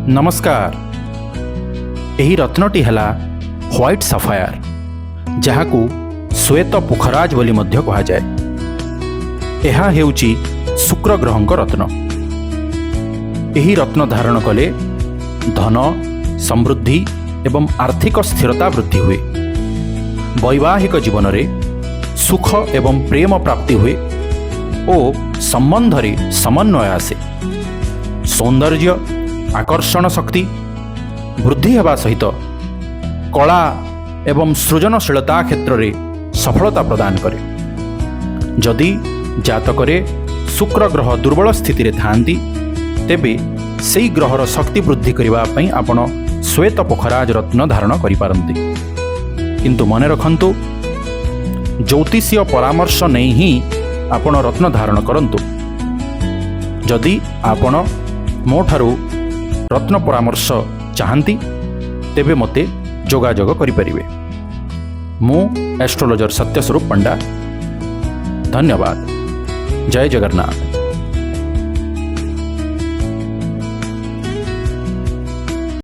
नमस्कार। यही रत्नटी है व्हाइट सफायर, जहाँ को श्वेत पुखराज बोली मध्य कहा जाए। यह हेउची शुक्र ग्रहंक रत्न। यही रत्न धारण कले धन, समृद्धि एवं आर्थिक स्थिरता वृद्धि हुए। वैवाहिक जीवन में सुख एवं प्रेम प्राप्ति हुए और संबंध रे समन्वय आसे। सौंदर्य, आकर्षण शक्ति वृद्धि होगा सहित कला एवं सृजनशीलता क्षेत्र में सफलता प्रदान करे। जदि जातकरे शुक्र ग्रह दुर्बल स्थिति रे थांती तेबे सेई ग्रहर शक्ति वृद्धि करने आपण श्वेत पुखराज रत्न धारण करिपारंती। किंतु मने रखंतु, ज्योतिषीय परामर्श नहीं ही आपण रत्न धारण करंतु। जदि आपण मोठारू रत्न परामर्श चाहती तेबे मते जोगाजोग करिपरिबे। मु एस्ट्रोलॉजर सत्यस्वरूप पंडा। धन्यवाद। जय जगन्नाथ।